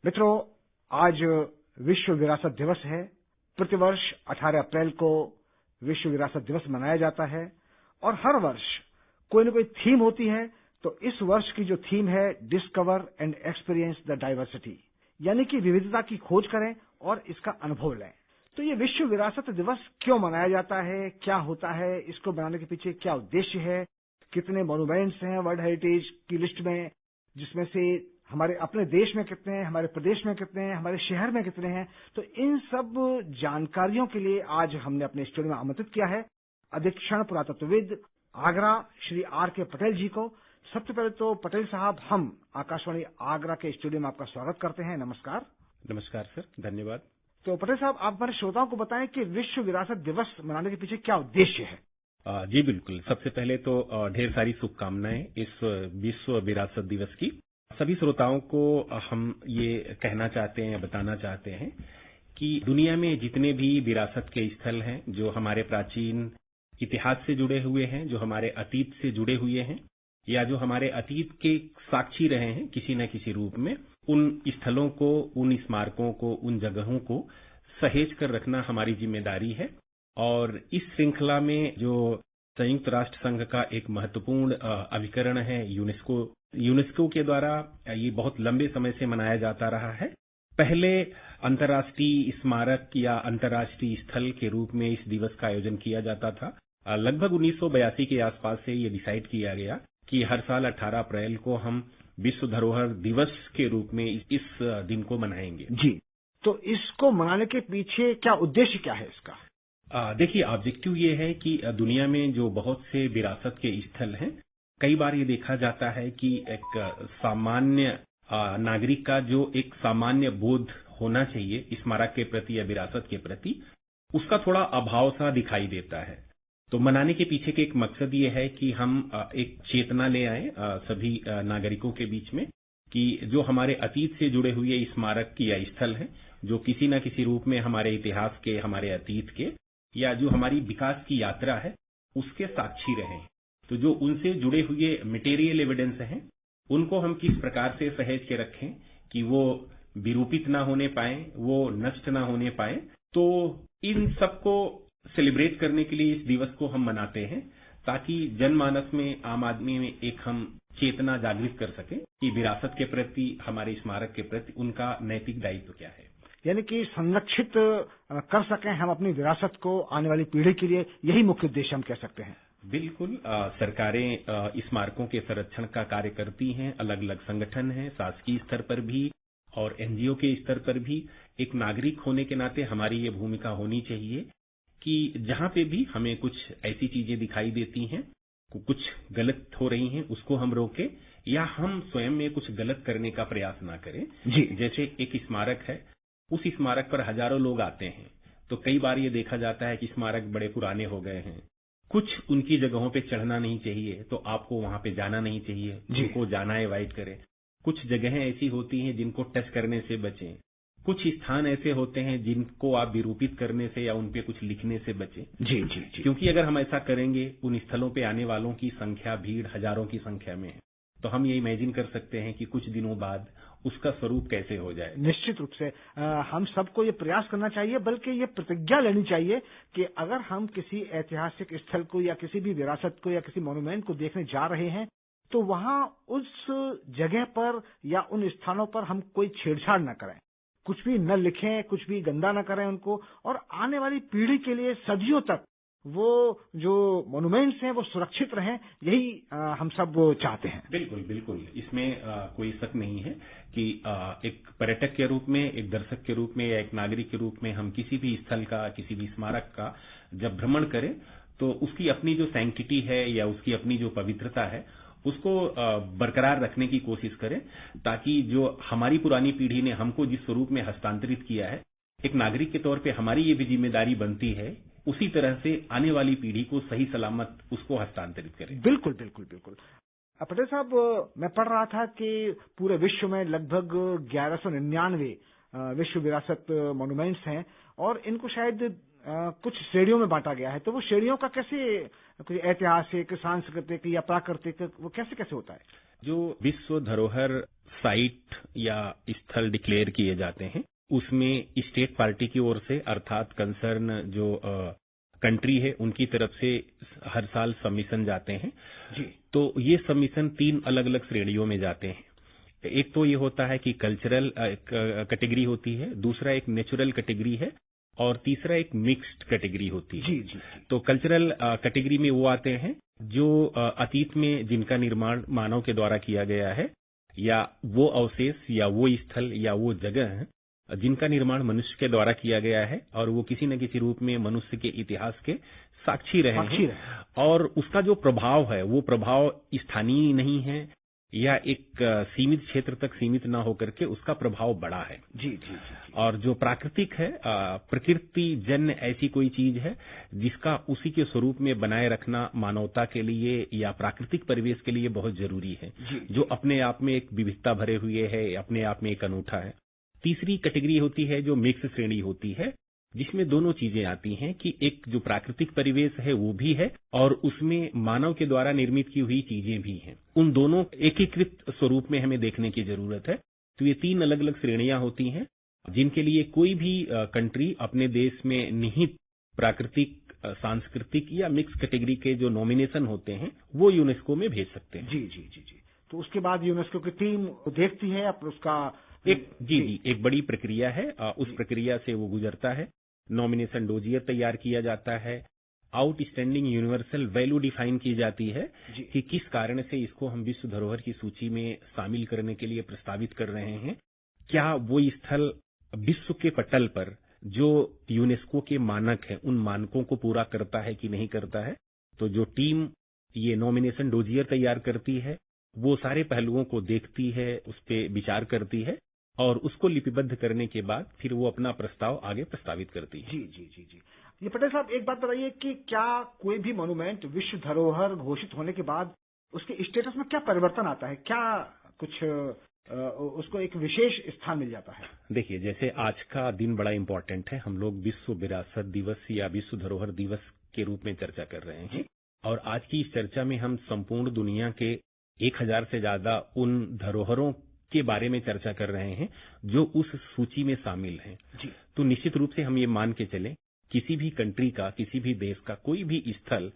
मित्रों, आज विश्व विरासत दिवस है। प्रतिवर्ष 18 अप्रैल को विश्व विरासत दिवस मनाया जाता है और हर वर्ष कोई न कोई थीम होती है। तो इस वर्ष की जो थीम है, discover and experience the diversity, यानी कि विविधता की खोज करें और इसका अनुभव लें। तो ये विश्व विरासत दिवस क्यों मनाया जाता है, क्या होता है, इसको बनाने के पीछे क्या उद्देश्य है, कितने मॉन्यूमेंट्स हैं वर्ल्ड हेरिटेज की लिस्ट में, जिसमें से हमारे अपने देश में कितने हैं, हमारे प्रदेश में कितने हैं, हमारे शहर में कितने हैं। तो इन सब जानकारियों के लिए आज हमने अपने स्टूडियो में आमंत्रित किया है अधीक्षण पुरातत्वविद आगरा श्री आर के पटेल जी को। सबसे पहले तो पटेल साहब, हम आकाशवाणी आगरा के स्टूडियो में आपका स्वागत करते हैं। नमस्कार। नमस्कार सर, धन्यवाद। तो पटेल साहब, आप हमारे श्रोताओं को बताएं कि विश्व विरासत दिवस मनाने के पीछे क्या उद्देश्य है। जी बिल्कुल। सबसे पहले तो ढेर सारी शुभकामनाएं इस विश्व विरासत दिवस की। सभी श्रोताओं को हम ये कहना चाहते हैं, बताना चाहते हैं कि दुनिया में जितने भी विरासत के स्थल हैं, जो हमारे प्राचीन इतिहास से जुड़े हुए हैं, जो हमारे अतीत से जुड़े हुए हैं, या जो हमारे अतीत के साक्षी रहे हैं किसी न किसी रूप में, उन स्थलों को, उन स्मारकों को, उन जगहों को सहेज कर रखना हमारी जिम्मेदारी है। और इस श्रृंखला में जो संयुक्त राष्ट्र संघ का एक महत्वपूर्ण अभिकरण है यूनेस्को के द्वारा ये बहुत लंबे समय से मनाया जाता रहा है। पहले अंतर्राष्ट्रीय स्मारक या अंतर्राष्ट्रीय स्थल के रूप में इस दिवस का आयोजन किया जाता था। लगभग 1982 के आसपास से ये डिसाइड किया गया कि हर साल 18 अप्रैल को हम विश्व धरोहर दिवस के रूप में इस दिन को मनाएंगे। जी, तो इसको मनाने के पीछे क्या उद्देश्य क्या है इसका? देखिए, ऑब्जेक्टिव ये है कि दुनिया में जो बहुत से विरासत के स्थल हैं, कई बार ये देखा जाता है कि एक सामान्य नागरिक का जो एक सामान्य बोध होना चाहिए स्मारक के प्रति या विरासत के प्रति, उसका थोड़ा अभाव सा दिखाई देता है। तो मनाने के पीछे के एक मकसद ये है कि हम एक चेतना ले आए सभी नागरिकों के बीच में कि जो हमारे अतीत से जुड़े हुए स्मारक या स्थल हैं, जो किसी न किसी रूप में हमारे इतिहास के, हमारे अतीत के, या जो हमारी विकास की यात्रा है, उसके साक्षी रहे। तो जो उनसे जुड़े हुए मटेरियल एविडेंस हैं, उनको हम किस प्रकार से सहेज के रखें कि वो विरूपित ना होने पाए, वो नष्ट ना होने पाए। तो इन सबको सेलिब्रेट करने के लिए इस दिवस को हम मनाते हैं, ताकि जनमानस में, आम आदमी में एक हम चेतना जागृत कर सकें कि विरासत के प्रति, हमारे स्मारक के प्रति उनका नैतिक दायित्व क्या है। यानी कि संरक्षित कर सकें हम अपनी विरासत को आने वाली पीढ़ी के लिए, यही मुख्य उद्देश्य हम कह सकते हैं। बिल्कुल। सरकारें स्मारकों के संरक्षण का कार्य करती हैं, अलग अलग संगठन हैं, शासकीय स्तर पर भी और एनजीओ के स्तर पर भी। एक नागरिक होने के नाते हमारी ये भूमिका होनी चाहिए कि जहां पे भी हमें कुछ ऐसी चीजें दिखाई देती हैं, कुछ गलत हो रही हैं, उसको हम रोकें, या हम स्वयं में कुछ गलत करने का प्रयास ना करें। जी। जैसे एक स्मारक है, उस स्मारक पर हजारों लोग आते हैं, तो कई बार ये देखा जाता है कि स्मारक बड़े पुराने हो गए हैं, कुछ उनकी जगहों पे चढ़ना नहीं चाहिए, तो आपको वहां पे जाना नहीं चाहिए, जिनको जाना अवॉइड करें। कुछ जगहें ऐसी होती हैं जिनको टच करने से बचें। कुछ स्थान ऐसे होते हैं जिनको आप विरूपित करने से या उन पे कुछ लिखने से बचें। जी जी जी। क्योंकि अगर हम ऐसा करेंगे, उन स्थलों पे आने वालों की संख्या, भीड़ हजारों की संख्या में है, तो हम ये इमेजिन कर सकते हैं कि कुछ दिनों बाद उसका स्वरूप कैसे हो जाए। निश्चित रूप से हम सबको ये प्रयास करना चाहिए, बल्कि ये प्रतिज्ञा लेनी चाहिए कि अगर हम किसी ऐतिहासिक स्थल को या किसी भी विरासत को या किसी मॉन्यूमेंट को देखने जा रहे हैं, तो वहां उस जगह पर या उन स्थानों पर हम कोई छेड़छाड़ न करें, कुछ भी न लिखें, कुछ भी गंदा न करें उनको, और आने वाली पीढ़ी के लिए सदियों तक वो जो मॉन्यूमेंट्स हैं वो सुरक्षित रहें, यही हम सब चाहते हैं। बिल्कुल बिल्कुल, इसमें कोई शक नहीं है कि एक पर्यटक के रूप में, एक दर्शक के रूप में या एक नागरिक के रूप में हम किसी भी स्थल का, किसी भी स्मारक का जब भ्रमण करें, तो उसकी अपनी जो सैंक्टिटी है या उसकी अपनी जो पवित्रता है, उसको बरकरार रखने की कोशिश करें, ताकि जो हमारी पुरानी पीढ़ी ने हमको जिस स्वरूप में हस्तांतरित किया है, एक नागरिक के तौर पे हमारी ये भी जिम्मेदारी बनती है उसी तरह से आने वाली पीढ़ी को सही सलामत उसको हस्तांतरित करें। बिल्कुल बिल्कुल बिल्कुल। पटेल साहब, मैं पढ़ रहा था कि पूरे विश्व में लगभग 1199 विश्व विरासत मॉन्यूमेंट्स हैं और इनको शायद कुछ श्रेणियों में बांटा गया है। तो वो श्रेणियों का कैसे, ऐतिहासिक, सांस्कृतिक या प्राकृतिक, वो कैसे कैसे होता है? जो विश्व धरोहर साइट या स्थल डिक्लेयर किए जाते हैं, उसमें स्टेट पार्टी की ओर से अर्थात कंसर्न जो कंट्री है उनकी तरफ से हर साल सबमिशन जाते हैं जी। तो ये सबमिशन 3 अलग अलग श्रेणियों में जाते हैं। एक तो ये होता है कि कल्चरल कैटेगरी होती है, दूसरा एक नेचुरल कैटेगरी है और तीसरा एक मिक्स्ड कैटेगरी होती है। जी जी। तो कल्चरल कैटेगरी में वो आते हैं जो अतीत में जिनका निर्माण मानव के द्वारा किया गया है, या वो अवशेष या वो स्थल या वो जगह जिनका निर्माण मनुष्य के द्वारा किया गया है और वो किसी न किसी रूप में मनुष्य के इतिहास के साक्षी रहे हैं, और उसका जो प्रभाव है वो प्रभाव स्थानीय नहीं है या एक सीमित क्षेत्र तक सीमित ना होकर के उसका प्रभाव बड़ा है। जी जी जी। और जो प्राकृतिक है, प्रकृति जन्य ऐसी कोई चीज है जिसका उसी के स्वरूप में बनाए रखना मानवता के लिए या प्राकृतिक परिवेश के लिए बहुत जरूरी है, जो अपने आप में एक विविधता भरे हुए है, अपने आप में एक अनूठा है। तीसरी कैटेगरी होती है जो मिक्स श्रेणी होती है, जिसमें दोनों चीजें आती हैं कि एक जो प्राकृतिक परिवेश है वो भी है और उसमें मानव के द्वारा निर्मित की हुई चीजें भी हैं। उन दोनों एकीकृत स्वरूप में हमें देखने की जरूरत है। तो ये 3 अलग अलग श्रेणियां होती हैं जिनके लिए कोई भी कंट्री अपने देश में निहित प्राकृतिक, सांस्कृतिक या मिक्स कैटेगरी के जो नॉमिनेशन होते हैं वो यूनेस्को में भेज सकते हैं। जी जी जी जी। तो उसके बाद यूनेस्को की टीम देखती है उसका एक बड़ी प्रक्रिया है, उस प्रक्रिया से वो गुजरता है। नॉमिनेशन डोजियर तैयार किया जाता है, आउटस्टैंडिंग यूनिवर्सल वैल्यू डिफाइन की जाती है कि किस कारण से इसको हम विश्व धरोहर की सूची में शामिल करने के लिए प्रस्तावित कर रहे हैं। क्या वो स्थल विश्व के पटल पर जो यूनेस्को के मानक है उन मानकों को पूरा करता है कि नहीं करता है। तो जो टीम ये नॉमिनेशन डोजियर तैयार करती है वो सारे पहलुओं को देखती है, उस पर विचार करती है और उसको लिपिबद्ध करने के बाद फिर वो अपना प्रस्ताव आगे प्रस्तावित करती है। जी जी जी जी। ये पटेल साहब एक बात बताइए कि क्या कोई भी मॉन्यूमेंट विश्व धरोहर घोषित होने के बाद उसके स्टेटस में क्या परिवर्तन आता है, क्या कुछ उसको एक विशेष स्थान मिल जाता है? देखिए, जैसे आज का दिन बड़ा इंपॉर्टेंट है, हम लोग विश्व विरासत दिवस या विश्व धरोहर दिवस के रूप में चर्चा कर रहे हैं और आज की इस चर्चा में हम संपूर्ण दुनिया के 1000 से ज्यादा उन धरोहरों के बारे में चर्चा कर रहे हैं जो उस सूची में शामिल हैं। तो निश्चित रूप से हम ये मान के चलें, किसी भी कंट्री का, किसी भी देश का कोई भी स्थल,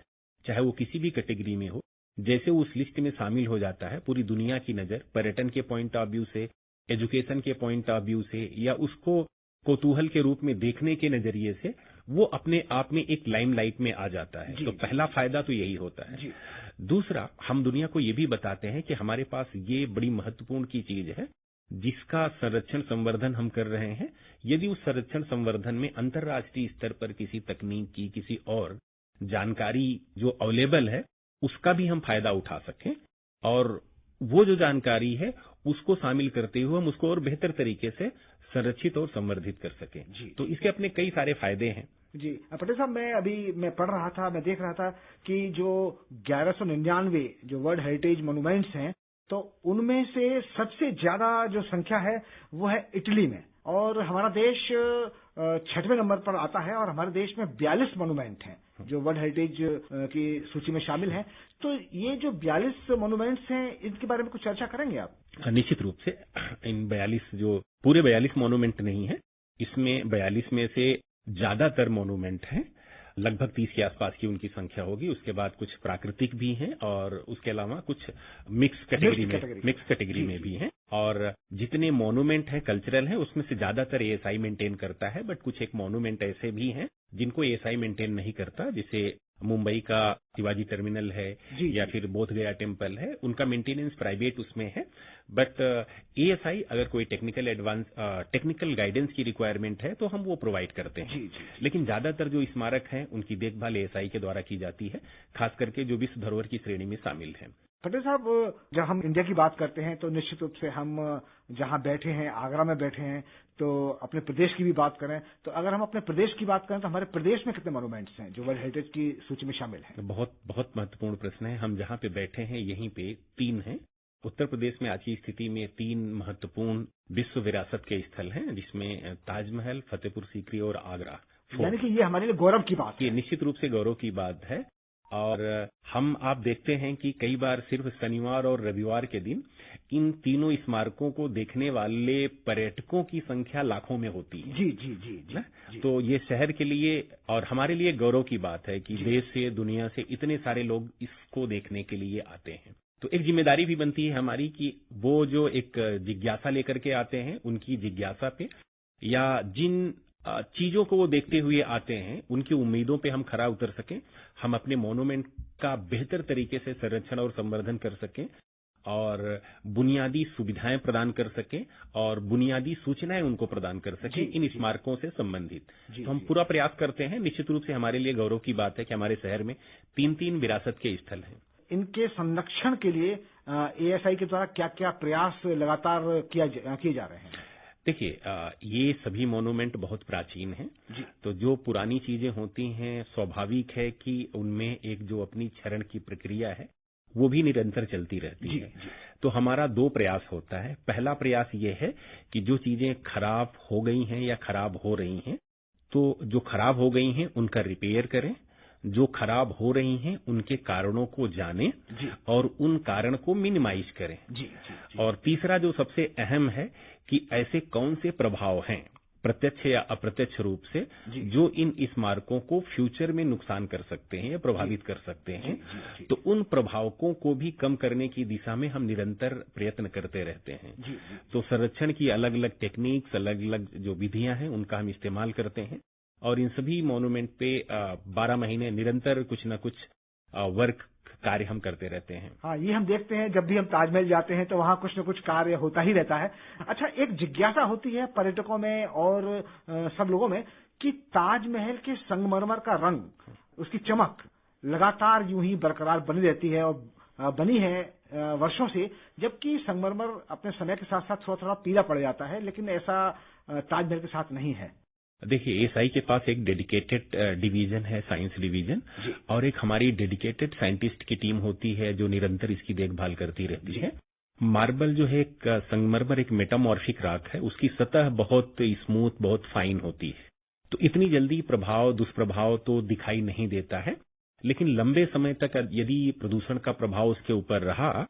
चाहे वो किसी भी कैटेगरी में हो, जैसे उस लिस्ट में शामिल हो जाता है, पूरी दुनिया की नजर पर्यटन के पॉइंट ऑफ व्यू से, एजुकेशन के पॉइंट ऑफ व्यू से या उसको कौतूहल के रूप में देखने के नजरिए से वो अपने आप में एक लाइमलाइट में आ जाता है। तो पहला फायदा तो यही होता है। दूसरा, हम दुनिया को ये भी बताते हैं कि हमारे पास ये बड़ी महत्वपूर्ण की चीज है जिसका संरक्षण संवर्धन हम कर रहे हैं। यदि उस संरक्षण संवर्धन में अंतर्राष्ट्रीय स्तर पर किसी तकनीक की, किसी और जानकारी जो अवेलेबल है उसका भी हम फायदा उठा सकें और वो जो जानकारी है उसको शामिल करते हुए हम उसको और बेहतर तरीके से संरक्षित और संवर्धित कर सकें। तो इसके अपने कई सारे फायदे हैं। जी पटेल साहब, मैं पढ़ रहा था, मैं देख रहा था कि जो 1199 जो वर्ल्ड हेरिटेज मॉन्यूमेंट्स हैं तो उनमें से सबसे ज्यादा जो संख्या है वो है इटली में और हमारा देश 6वें नंबर पर आता है और हमारे देश में 42 मॉन्यूमेंट हैं जो वर्ल्ड हेरिटेज की सूची में शामिल हैं। तो ये जो 42 मॉन्यूमेंट्स हैं इनके बारे में कुछ चर्चा करेंगे आप? निश्चित रूप से। इन 42 जो पूरे 42 मॉन्यूमेंट नहीं है, इसमें 42 में से ज्यादातर मॉन्यूमेंट हैं, लगभग 30 के आसपास की उनकी संख्या होगी। उसके बाद कुछ प्राकृतिक भी हैं और उसके अलावा कुछ मिक्स कैटेगरी में भी हैं। और जितने मॉन्यूमेंट हैं कल्चरल हैं उसमें से ज्यादातर एएसआई मेंटेन करता है, बट कुछ एक मॉन्यूमेंट ऐसे भी हैं जिनको एएसआई मेंटेन नहीं करता, जैसे मुंबई का शिवाजी टर्मिनल है या फिर बोध गया टेम्पल है, उनका मेंटेनेंस प्राइवेट उसमें है। बट एएसआई अगर कोई टेक्निकल गाइडेंस की रिक्वायरमेंट है तो हम वो प्रोवाइड करते हैं। लेकिन ज्यादातर जो स्मारक हैं उनकी देखभाल एएसआई के द्वारा की जाती है, खास करके जो विश्व धरोहर की श्रेणी में शामिल हैं। पटेल साहब, जब हम इंडिया की बात करते हैं तो निश्चित रूप से हम जहां बैठे हैं, आगरा में बैठे हैं, तो अपने प्रदेश की भी बात करें तो अगर हम अपने प्रदेश की बात करें तो हमारे प्रदेश में कितने मॉन्यूमेंट्स हैं जो वर्ल्ड हेरिटेज की सूची में शामिल हैं? बहुत महत्वपूर्ण प्रश्न है। हम जहां पे बैठे हैं यहीं पे 3 हैं। उत्तर प्रदेश में आज की स्थिति में 3 महत्वपूर्ण विश्व विरासत के स्थल हैं, जिसमें ताजमहल, फतेहपुर सीकरी और आगरा। यानी कि ये हमारे लिए गौरव की बात है। ये निश्चित रूप से गौरव की बात है। और आप देखते हैं कि कई बार सिर्फ शनिवार और रविवार के दिन इन तीनों स्मारकों को देखने वाले पर्यटकों की संख्या लाखों में होती है। जी जी जी जी, जी। तो ये शहर के लिए और हमारे लिए गौरव की बात है कि देश से, दुनिया से इतने सारे लोग इसको देखने के लिए आते हैं। तो एक जिम्मेदारी भी बनती है हमारी कि वो जो एक जिज्ञासा लेकर के आते हैं, उनकी जिज्ञासा पे या जिन चीजों को वो देखते हुए आते हैं, उनकी उम्मीदों पे हम खरा उतर सकें, हम अपने मोन्यूमेंट का बेहतर तरीके से संरक्षण और संवर्धन कर सकें और बुनियादी सुविधाएं प्रदान कर सकें और बुनियादी सूचनाएं उनको प्रदान कर सकें इन स्मारकों से संबंधित। तो हम पूरा प्रयास करते हैं। निश्चित रूप से हमारे लिए गौरव की बात है कि हमारे शहर में 3 विरासत के स्थल हैं। इनके संरक्षण के लिए एएसआई के द्वारा क्या क्या प्रयास लगातार किए जा रहे हैं? देखिए, ये सभी मोन्यूमेंट बहुत प्राचीन हैं। तो जो पुरानी चीजें होती हैं, स्वाभाविक है कि उनमें एक जो अपनी क्षरण की प्रक्रिया है वो भी निरंतर चलती रहती है। तो हमारा 2 प्रयास होता है। पहला प्रयास ये है कि जो चीजें खराब हो गई हैं या खराब हो रही हैं, तो जो खराब हो गई हैं उनका रिपेयर करें, जो खराब हो रही हैं उनके कारणों को जानें और उन कारण को मिनिमाइज करें। और तीसरा जो सबसे अहम है कि ऐसे कौन से प्रभाव हैं, प्रत्यक्ष या अप्रत्यक्ष रूप से, जो इन स्मारकों को फ्यूचर में नुकसान कर सकते हैं या प्रभावित कर सकते हैं। तो उन प्रभावों को भी कम करने की दिशा में हम निरंतर प्रयत्न करते रहते हैं। तो संरक्षण की अलग अलग टेक्निक्स, अलग अलग जो विधियां हैं, उनका हम इस्तेमाल करते हैं और इन सभी मोन्यूमेंट पे 12 महीने निरंतर कुछ न कुछ वर्क कार्य हम करते रहते हैं। हाँ, ये हम देखते हैं जब भी हम ताजमहल जाते हैं तो वहाँ कुछ न कुछ कार्य होता ही रहता है। अच्छा, एक जिज्ञासा होती है पर्यटकों में और सब लोगों में कि ताजमहल के संगमरमर का रंग, उसकी चमक लगातार यूं ही बरकरार बनी रहती है और बनी है वर्षों से, जबकि संगमरमर अपने समय के साथ साथ थोड़ा थोड़ा पीला पड़ जाता है, लेकिन ऐसा ताजमहल के साथ नहीं है। देखिए, एएसआई के पास एक डेडिकेटेड डिवीजन है, साइंस डिवीजन, और एक हमारी डेडिकेटेड साइंटिस्ट की टीम होती है जो निरंतर इसकी देखभाल करती रहती है। मार्बल जो है, एक संगमरमर एक मेटामॉर्फिक राख है, उसकी सतह बहुत स्मूथ, बहुत फाइन होती है, तो इतनी जल्दी प्रभाव, दुष्प्रभाव तो दिखाई नहीं देता है। लेकिन लंबे समय तक यदि प्रदूषण का प्रभाव उसके ऊपर रहा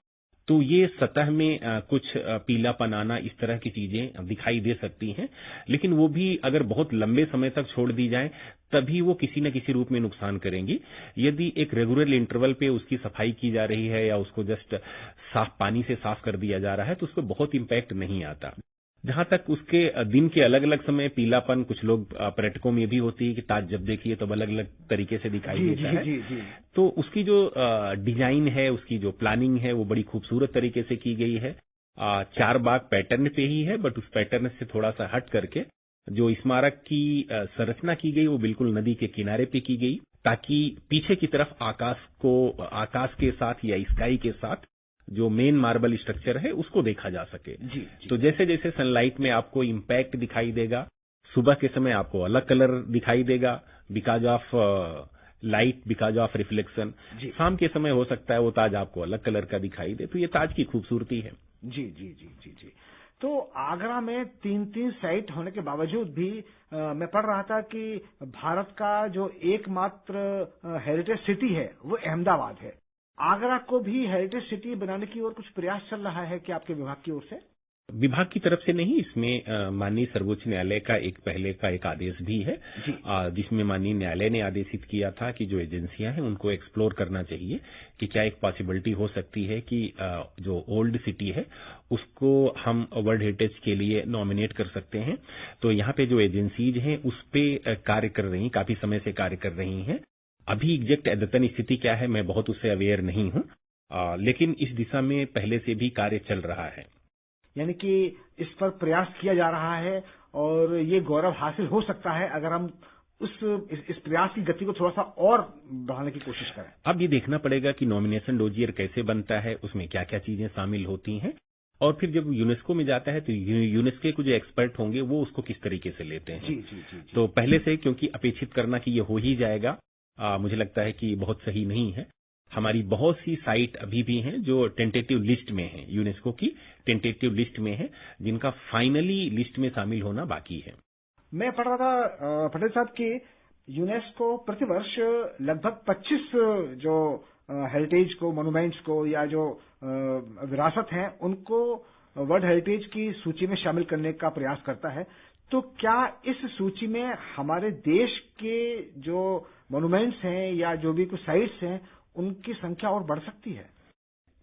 तो ये सतह में कुछ पीलापन आना, इस तरह की चीजें दिखाई दे सकती हैं। लेकिन वो भी अगर बहुत लंबे समय तक छोड़ दी जाए तभी वो किसी न किसी रूप में नुकसान करेंगी। यदि एक रेगुलर इंटरवल पे उसकी सफाई की जा रही है या उसको जस्ट साफ पानी से साफ कर दिया जा रहा है तो उसको बहुत इम्पैक्ट नहीं आता। जहां तक उसके दिन के अलग अलग समय पीलापन कुछ लोग पर्यटकों में भी होती है कि ताज जब देखिए तो अलग अलग तरीके से दिखाई देता है। तो उसकी जो डिजाइन है, उसकी जो प्लानिंग है, वो बड़ी खूबसूरत तरीके से की गई है। 4 बाग पैटर्न पे ही है, बट उस पैटर्न से थोड़ा सा हट करके जो स्मारक की संरचना की गई वो बिल्कुल नदी के किनारे पे की गई, ताकि पीछे की तरफ आकाश के साथ या स्काई के साथ जो मेन मार्बल स्ट्रक्चर है उसको देखा जा सके। तो जैसे जैसे सनलाइट में आपको इम्पैक्ट दिखाई देगा, सुबह के समय आपको अलग कलर दिखाई देगा because of light, because of reflection. शाम के समय हो सकता है वो ताज आपको अलग कलर का दिखाई दे। तो ये ताज की खूबसूरती है। जी जी जी जी जी। तो आगरा में 3 साइट होने के बावजूद भी मैं पढ़ रहा था कि भारत का जो एकमात्र हेरिटेज सिटी है वो अहमदाबाद है। आगरा को भी हेरिटेज सिटी बनाने की ओर कुछ प्रयास चल रहा है क्या आपके विभाग की ओर से? विभाग की तरफ से नहीं, इसमें माननीय सर्वोच्च न्यायालय का पहले का एक आदेश भी है, जिसमें माननीय न्यायालय ने आदेशित किया था कि जो एजेंसियां हैं उनको एक्सप्लोर करना चाहिए कि क्या एक पॉसिबिलिटी हो सकती है कि जो ओल्ड सिटी है उसको हम वर्ल्ड हेरिटेज के लिए नॉमिनेट कर सकते हैं। तो यहाँ पे जो एजेंसीज हैं उस पे कार्य कर रही, काफी समय से कार्य कर रही हैं। अभी एग्जैक्ट अद्यतन स्थिति क्या है मैं बहुत उससे अवेयर नहीं हूं, लेकिन इस दिशा में पहले से भी कार्य चल रहा है। यानी कि इस पर प्रयास किया जा रहा है और ये गौरव हासिल हो सकता है अगर हम इस प्रयास की गति को थोड़ा सा और बढ़ाने की कोशिश करें। अब ये देखना पड़ेगा कि नॉमिनेशन डोजियर कैसे बनता है, उसमें क्या क्या चीजें शामिल होती हैं, और फिर जब यूनेस्को में जाता है तो यूनेस्को के जो एक्सपर्ट होंगे वो उसको किस तरीके से लेते हैं। जी। तो पहले से क्योंकि अपेक्षित करना कि ये हो ही जाएगा, मुझे लगता है कि बहुत सही नहीं है। हमारी बहुत सी साइट अभी भी हैं जो टेंटेटिव लिस्ट में हैं, यूनेस्को की टेंटेटिव लिस्ट में है, जिनका फाइनली लिस्ट में शामिल होना बाकी है। मैं पढ़ रहा था पटेल साहब कि यूनेस्को प्रतिवर्ष लगभग 25 जो हेरिटेज को, मोन्यूमेंट्स को या जो विरासत हैं उनको वर्ल्ड हेरिटेज की सूची में शामिल करने का प्रयास करता है। तो क्या इस सूची में हमारे देश के जो मोन्यूमेंट्स हैं या जो भी कुछ साइट्स हैं उनकी संख्या और बढ़ सकती है?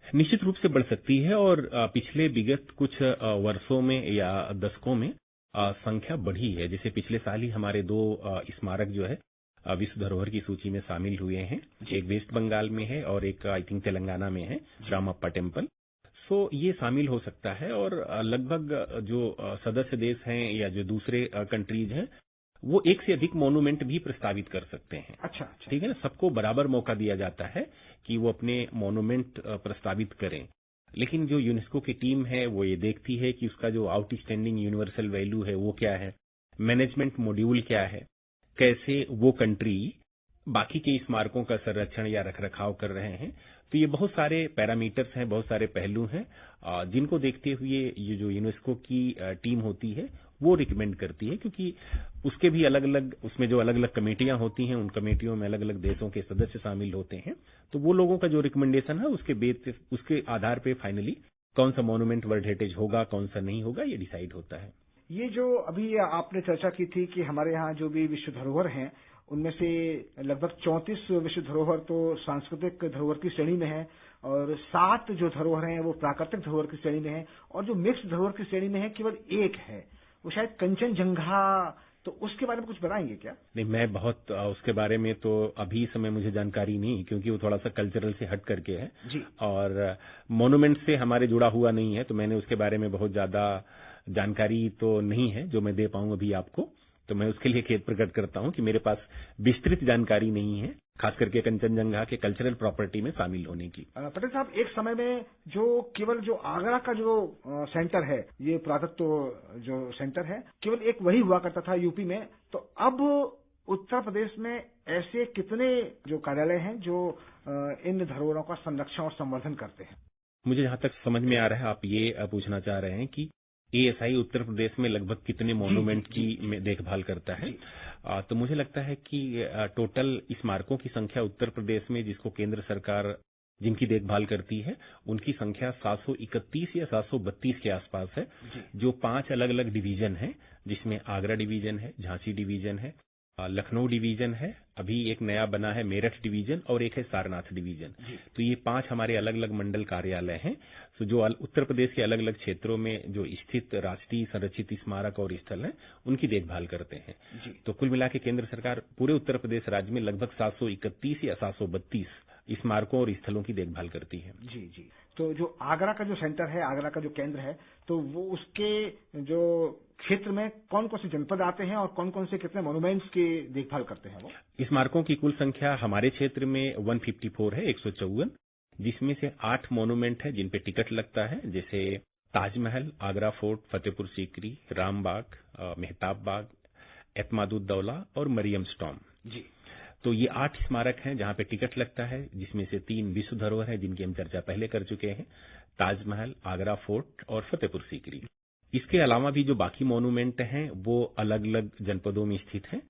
निश्चित रूप से बढ़ सकती है और पिछले विगत कुछ वर्षों में या दशकों में संख्या बढ़ी है। जैसे पिछले साल ही हमारे 2 स्मारक जो है विश्व धरोहर की सूची में शामिल हुए हैं। एक वेस्ट बंगाल में है और एक आई थिंक तेलंगाना में है, रामप्पा टेम्पल। सो ये शामिल हो सकता है और लगभग जो सदस्य देश हैं या जो दूसरे कंट्रीज हैं वो एक से अधिक मोन्यूमेंट भी प्रस्तावित कर सकते हैं। अच्छा। ठीक है ना, सबको बराबर मौका दिया जाता है कि वो अपने मोन्यूमेंट प्रस्तावित करें। लेकिन जो यूनेस्को की टीम है वो ये देखती है कि उसका जो आउटस्टैंडिंग यूनिवर्सल वैल्यू है वो क्या है, मैनेजमेंट मॉड्यूल क्या है, कैसे वो कंट्री बाकी के स्मारकों का संरक्षण या रखरखाव कर रहे हैं। तो ये बहुत सारे पैरामीटर्स हैं, बहुत सारे पहलू हैं जिनको देखते हुए ये जो यूनेस्को की टीम होती है वो रिकमेंड करती है, क्योंकि उसके भी अलग अलग, उसमें जो अलग अलग कमेटियां होती हैं उन कमेटियों में अलग अलग देशों के सदस्य शामिल होते हैं। तो वो लोगों का जो रिकमेंडेशन है उसके आधार पे फाइनली कौन सा मोन्यूमेंट वर्ल्ड हेरिटेज होगा, कौन सा नहीं होगा, ये डिसाइड होता है। ये जो अभी आपने चर्चा की थी कि हमारे यहाँ जो भी विश्व धरोहर हैं उनमें से लगभग 34 विश्व धरोहर तो सांस्कृतिक धरोहर की श्रेणी में है और 7 जो धरोहर हैं वो प्राकृतिक धरोहर की श्रेणी में है और जो मिक्स्ड धरोहर की श्रेणी में है केवल 1 है, वो शायद कंचनजंगा। तो उसके बारे में कुछ बताएंगे क्या? नहीं, मैं बहुत उसके बारे में तो अभी समय मुझे जानकारी नहीं, क्योंकि वो थोड़ा सा कल्चरल से हट करके है जी। और मोन्यूमेंट से हमारे जुड़ा हुआ नहीं है, तो मैंने उसके बारे में बहुत ज्यादा जानकारी तो नहीं है जो मैं दे पाऊं अभी आपको। तो मैं उसके लिए खेद प्रकट करता हूं कि मेरे पास विस्तृत जानकारी नहीं है, खास करके कंचनजंगा के कल्चरल प्रॉपर्टी में शामिल होने की। पटेल साहब, एक समय में जो केवल जो आगरा का जो सेंटर है, ये पुरातत्व जो सेंटर है, केवल एक वही हुआ करता था यूपी में। तो अब उत्तर प्रदेश में ऐसे कितने जो कार्यालय हैं जो इन धरोहरों का संरक्षण और संवर्धन करते हैं? मुझे जहां तक समझ में आ रहा है आप ये पूछना चाह रहे हैं कि एएसआई उत्तर प्रदेश में लगभग कितने मोन्यूमेंट की देखभाल करता है। तो मुझे लगता है कि टोटल स्मारकों की संख्या उत्तर प्रदेश में जिसको केंद्र सरकार जिनकी देखभाल करती है उनकी संख्या 731 या 732 के आसपास है, जो 5 अलग अलग डिवीजन है, जिसमें आगरा डिवीजन है, झांसी डिवीजन है, लखनऊ डिवीजन है, अभी एक नया बना है मेरठ डिवीजन और एक है सारनाथ डिवीजन। तो ये 5 हमारे अलग अलग मंडल कार्यालय हैं, तो जो उत्तर प्रदेश के अलग अलग क्षेत्रों में जो स्थित राष्ट्रीय संरक्षित स्मारक और स्थल हैं उनकी देखभाल करते हैं। तो कुल मिला के केंद्र सरकार पूरे उत्तर प्रदेश राज्य में लगभग 731 या 732 स्मारकों और स्थलों की देखभाल करती है। जी। तो जो आगरा का जो सेंटर है, आगरा का जो केंद्र है, तो वो उसके जो क्षेत्र में कौन कौन से जनपद आते हैं और कौन कौन से कितने मोन्यूमेंट्स की देखभाल करते हैं? वो स्मारकों की कुल संख्या हमारे क्षेत्र में 154 है, 154, जिसमें से 8 मोन्यूमेंट है जिन पे टिकट लगता है, जैसे ताजमहल, आगरा फोर्ट, फतेहपुर सीकरी, रामबाग, मेहताब बाग, एतमादुद्दौला और मरियम स्टॉम। जी। तो ये 8 स्मारक हैं जहां पे टिकट लगता है, जिसमें से 3 विश्व धरोहर हैं जिनकी हम चर्चा पहले कर चुके हैं, ताजमहल, आगरा फोर्ट और फतेहपुर सीकरी। इसके अलावा भी जो बाकी मोन्यूमेंट हैं वो अलग अलग जनपदों में स्थित हैं।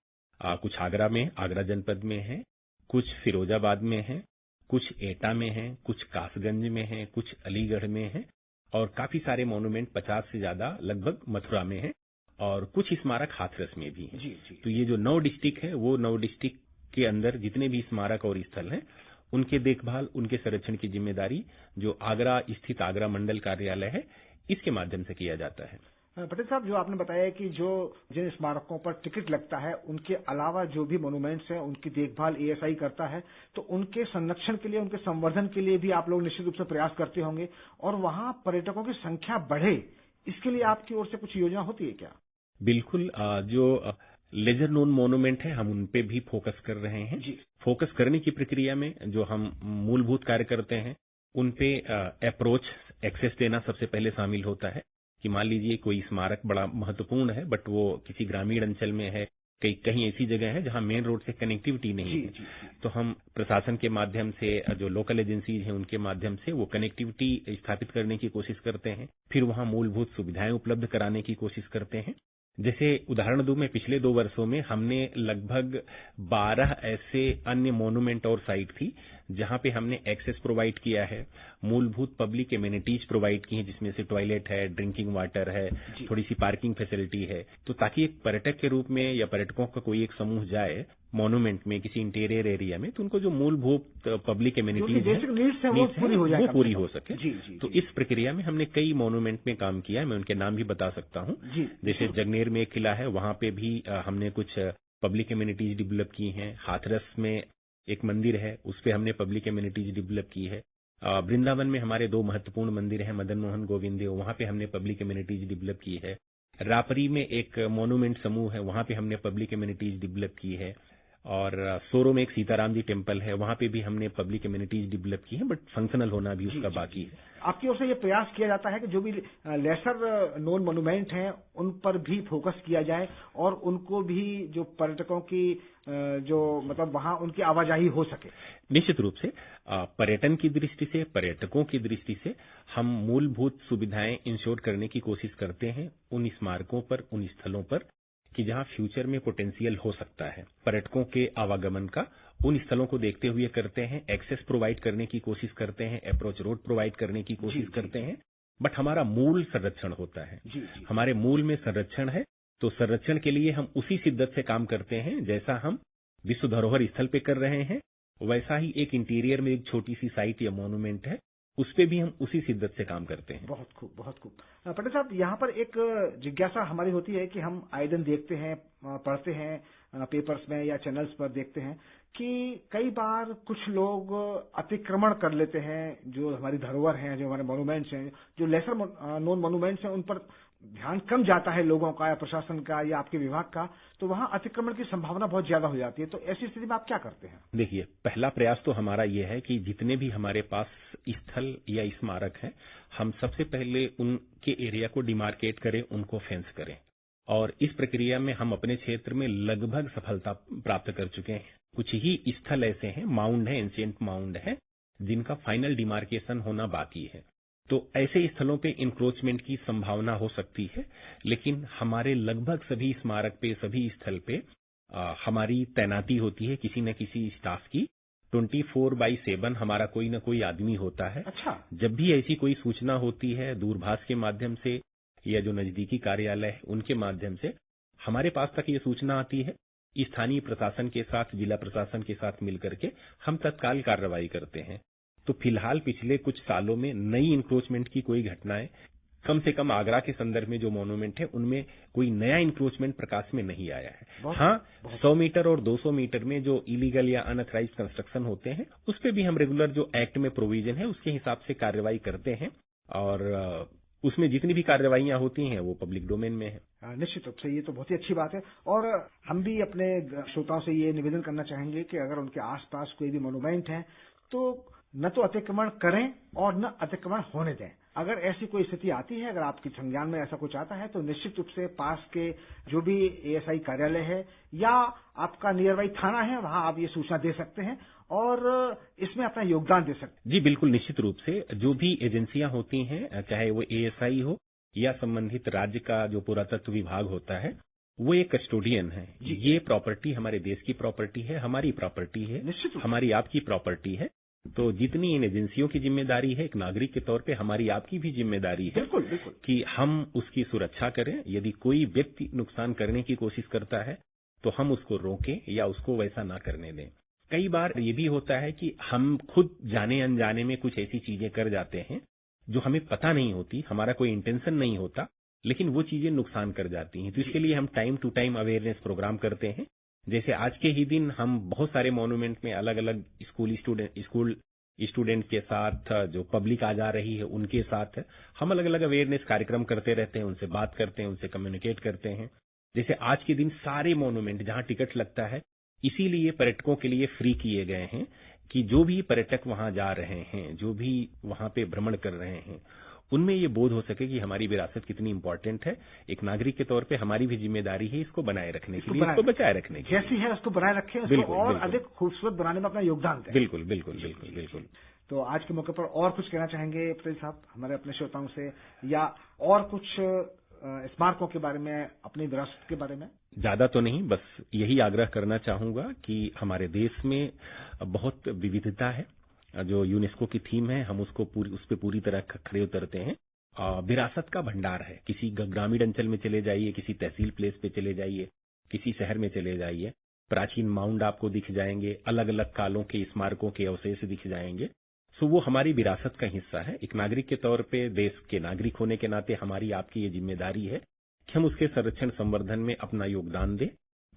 कुछ आगरा में, आगरा जनपद में है, कुछ फिरोजाबाद में है, कुछ एटा में है, कुछ कासगंज में है, कुछ अलीगढ़ में है और काफी सारे मोन्यूमेंट 50 से ज्यादा लगभग मथुरा में है और कुछ स्मारक हाथरस में भी है। जी। तो ये जो 9 डिस्ट्रिक्ट है वो 9 डिस्ट्रिक्ट के अंदर जितने भी स्मारक और स्थल हैं उनके देखभाल, उनके संरक्षण की जिम्मेदारी जो आगरा स्थित आगरा मंडल कार्यालय है इसके माध्यम से किया जाता है। पटेल साहब, जो आपने बताया कि जो जिन स्मारकों पर टिकट लगता है उनके अलावा जो भी मोन्यूमेंट्स हैं उनकी देखभाल एएसआई करता है, तो उनके संरक्षण के लिए, उनके संवर्धन के लिए भी आप लोग निश्चित रूप से प्रयास करते होंगे और वहां पर्यटकों की संख्या बढ़े, इसके लिए आपकी ओर से कुछ योजना होती है क्या? बिल्कुल, जो लेजर नोन मोन्यूमेंट है हम उन पे भी फोकस कर रहे हैं। फोकस करने की प्रक्रिया में जो हम मूलभूत कार्य करते हैं उन पे अप्रोच एक्सेस देना सबसे पहले शामिल होता है कि मान लीजिए कोई स्मारक बड़ा महत्वपूर्ण है बट वो किसी ग्रामीण अंचल में है, कहीं ऐसी जगह है जहां मेन रोड से कनेक्टिविटी नहीं है। तो हम प्रशासन के माध्यम से, जो लोकल एजेंसीज हैं उनके माध्यम से वो कनेक्टिविटी स्थापित करने की कोशिश करते हैं, फिर वहां मूलभूत सुविधाएं उपलब्ध कराने की कोशिश करते हैं। जैसे उदाहरण दूं, मैं पिछले 2 वर्षों में हमने लगभग 12 ऐसे अन्य मोन्यूमेंट और साइट थी जहां पे हमने एक्सेस प्रोवाइड किया है, मूलभूत पब्लिक एमिनिटीज प्रोवाइड की हैं, जिसमें से टॉयलेट है, ड्रिंकिंग वाटर है, थोड़ी सी पार्किंग फैसिलिटी है, तो ताकि एक पर्यटक के रूप में या पर्यटकों का कोई एक समूह जाए मॉन्यूमेंट में, किसी इंटीरियर एरिया में, तो उनको जो मूलभूत पब्लिक एमिनिटीज है वो पूरी हो सके। तो इस प्रक्रिया में हमने कई मॉन्यूमेंट में काम किया है, मैं उनके नाम भी बता सकता हूँ। जैसे जगनेर में एक किला है, वहां पे भी हमने कुछ पब्लिक एमिनिटीज डेवलप की हैं। हाथरस में एक मंदिर है, उस पे हमने पब्लिक एमिनिटीज डेवलप की है। वृंदावन में हमारे 2 महत्वपूर्ण मंदिर हैं, मदन मोहन गोविंद, वहां पे हमने पब्लिक एमिनिटीज डेवलप की है। रापरी में एक मॉन्यूमेंट समूह है, वहां पे हमने पब्लिक एमिनिटीज डेवलप की है। और सोरो में एक सीताराम जी टेम्पल है, वहां पे भी हमने पब्लिक एमिनिटीज डेवलप की है, बट फंक्शनल होना भी उसका बाकी है। आपकी ओर से ये प्रयास किया जाता है कि जो भी लेसर नोन मॉन्यूमेंट हैं उन पर भी फोकस किया जाए और उनको भी जो पर्यटकों की जो मतलब वहां उनकी आवाजाही हो सके। निश्चित रूप से पर्यटन की दृष्टि से, पर्यटकों की दृष्टि से हम मूलभूत सुविधाएं इंश्योर करने की कोशिश करते हैं उन स्मारकों पर, उन स्थलों पर कि जहां फ्यूचर में पोटेंशियल हो सकता है पर्यटकों के आवागमन का। उन स्थलों को देखते हुए करते हैं, एक्सेस प्रोवाइड करने की कोशिश करते हैं, अप्रोच रोड प्रोवाइड करने की कोशिश करते हैं, बट हमारा मूल संरक्षण होता है। हमारे मूल में संरक्षण है, तो संरक्षण के लिए हम उसी शिद्दत से काम करते हैं जैसा हम विश्व धरोहर स्थल पे कर रहे हैं। वैसा ही एक इंटीरियर में एक छोटी सी साइट या मॉन्यूमेंट है, उस पे भी हम उसी शिद्दत से काम करते हैं। बहुत खूब, बहुत खूब। पटेल साहब, यहाँ पर एक जिज्ञासा हमारी होती है कि हम आए दिन देखते हैं, पढ़ते हैं पेपर्स में या चैनल्स पर देखते हैं कि कई बार कुछ लोग अतिक्रमण कर लेते हैं जो हमारी धरोहर हैं, जो हमारे मॉन्यूमेंट्स हैं, जो लेसर नोन मॉन्यूमेंट्स हैं, उन पर ध्यान कम जाता है लोगों का या प्रशासन का या आपके विभाग का, तो वहां अतिक्रमण की संभावना बहुत ज्यादा हो जाती है। तो ऐसी स्थिति में आप क्या करते हैं? देखिए, पहला प्रयास तो हमारा यह है कि जितने भी हमारे पास स्थल या स्मारक हैं, हम सबसे पहले उनके एरिया को डिमार्केट करें, उनको फेंस करें। और इस प्रक्रिया में हम अपने क्षेत्र में लगभग सफलता प्राप्त कर चुके हैं। कुछ ही स्थल ऐसे हैं, माउंड है, एंशिएंट माउंड है, जिनका फाइनल डिमार्केशन होना बाकी है। तो ऐसे स्थलों पे इंक्रोचमेंट की संभावना हो सकती है, लेकिन हमारे लगभग सभी स्मारक पे, सभी स्थल पे हमारी तैनाती होती है किसी न किसी स्टाफ की। 24/7 हमारा कोई न कोई आदमी होता है। अच्छा। जब भी ऐसी कोई सूचना होती है दूरभाष के माध्यम से या जो नजदीकी कार्यालय है उनके माध्यम से हमारे पास तक ये सूचना आती है, स्थानीय प्रशासन के साथ, जिला प्रशासन के साथ मिलकर के हम तत्काल कार्रवाई करते हैं। तो फिलहाल पिछले कुछ सालों में नई इंक्रोचमेंट की कोई घटनाएं, कम से कम आगरा के संदर्भ में जो मॉन्यूमेंट है उनमें कोई नया इंक्रोचमेंट प्रकाश में नहीं आया है। हाँ, 100 मीटर और 200 मीटर में जो इलीगल या अनऑथराइज कंस्ट्रक्शन होते हैं उस पे भी हम रेगुलर जो एक्ट में प्रोविजन है उसके हिसाब से कार्रवाई करते हैं, और उसमें जितनी भी कार्रवाइयां होती हैं वो पब्लिक डोमेन में है। निश्चित रूप से ये तो बहुत ही अच्छी बात है। और हम भी अपने श्रोताओं से ये निवेदन करना चाहेंगे कि अगर उनके आसपास कोई भी मॉन्यूमेंट है तो न तो अतिक्रमण करें और न अतिक्रमण होने दें। अगर ऐसी कोई स्थिति आती है, अगर आपके संज्ञान में ऐसा कुछ आता है, तो निश्चित रूप से पास के जो भी एएसआई कार्यालय है या आपका नियर बाई थाना है, वहां आप ये सूचना दे सकते हैं और इसमें अपना योगदान दे सकते हैं। जी बिल्कुल, निश्चित रूप से जो भी एजेंसियां होती हैं, चाहे वो एएसआई हो या संबंधित राज्य का जो पुरातत्व विभाग होता है, वो एक कस्टोडियन है। ये प्रॉपर्टी हमारे देश की प्रॉपर्टी है, हमारी प्रॉपर्टी है, हमारी आपकी प्रॉपर्टी है। तो जितनी इन एजेंसियों की जिम्मेदारी है, एक नागरिक के तौर पे हमारी आपकी भी जिम्मेदारी है बिल्कुल, बिल्कुल, कि हम उसकी सुरक्षा करें। यदि कोई व्यक्ति नुकसान करने की कोशिश करता है तो हम उसको रोकें या उसको वैसा ना करने दें। कई बार ये भी होता है कि हम खुद जाने अनजाने में कुछ ऐसी चीजें कर जाते हैं जो हमें पता नहीं होती, हमारा कोई इंटेंशन नहीं होता, लेकिन वो चीजें नुकसान कर जाती हैं। तो इसके लिए हम time to time awareness programme करते हैं। जैसे आज के ही दिन हम बहुत सारे मॉन्यूमेंट में अलग अलग स्कूल स्टूडेंट के साथ, जो पब्लिक आ जा रही है उनके साथ हम अलग अलग अवेयरनेस कार्यक्रम करते रहते हैं, उनसे बात करते हैं, उनसे कम्युनिकेट करते हैं। जैसे आज के दिन सारे मॉन्यूमेंट जहां टिकट लगता है इसीलिए पर्यटकों के लिए फ्री किए गए हैं कि जो भी पर्यटक वहां जा रहे हैं, जो भी वहां पे भ्रमण कर रहे हैं, उनमें ये बोध हो सके कि हमारी विरासत कितनी इंपॉर्टेंट है। एक नागरिक के तौर पे हमारी भी जिम्मेदारी है इसको बनाए रखने के लिए, इसको बचाए रखने की। जैसी है उसको बनाए रखें, उसको और अधिक खूबसूरत बनाने में अपना योगदान दें। बिल्कुल बिल्कुल बिल्कुल बिल्कुल। तो आज के मौके पर और कुछ कहना चाहेंगे पटेल साहब हमारे अपने श्रोताओं से, या और कुछ स्मारकों के बारे में, अपनी विरासत के बारे में? ज्यादा तो नहीं, बस यही आग्रह करना चाहूंगा कि हमारे देश में बहुत विविधता है जो यूनेस्को की थीम है, हम उस पे पूरी तरह खड़े उतरते हैं। विरासत का भंडार है। किसी ग्रामीण अंचल में चले जाइए, किसी तहसील प्लेस पे चले जाइए, किसी शहर में चले जाइए, प्राचीन माउंड आपको दिख जाएंगे, अलग अलग कालों के स्मारकों के अवशेष दिख जाएंगे। सो वो हमारी विरासत का हिस्सा है। एक नागरिक के तौर पे, देश के नागरिक होने के नाते हमारी आपकी ये जिम्मेदारी है कि हम उसके संरक्षण संवर्धन में अपना योगदान दें,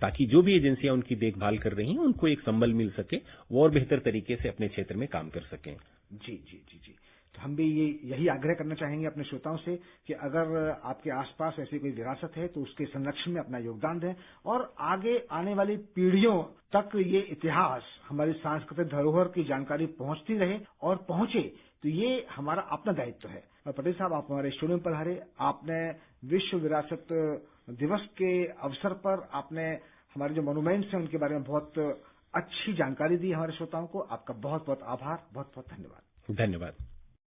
ताकि जो भी एजेंसियां उनकी देखभाल कर रही हैं उनको एक संबल मिल सके, वो और बेहतर तरीके से अपने क्षेत्र में काम कर सकें। जी जी जी जी। तो हम भी यही आग्रह करना चाहेंगे अपने श्रोताओं से कि अगर आपके आसपास ऐसी कोई विरासत है तो उसके संरक्षण में अपना योगदान दें और आगे आने वाली पीढ़ियों तक ये इतिहास, हमारी सांस्कृतिक धरोहर की जानकारी पहुंचती रहे और पहुंचे, तो ये हमारा अपना दायित्व है। और पटेल साहब, आप हमारे स्टूडियो में पधारे, आपने विश्व विरासत दिवस के अवसर पर आपने हमारे जो मॉन्यूमेंट्स हैं उनके बारे में बहुत अच्छी जानकारी दी हमारे श्रोताओं को। आपका बहुत बहुत आभार, बहुत बहुत धन्यवाद। धन्यवाद।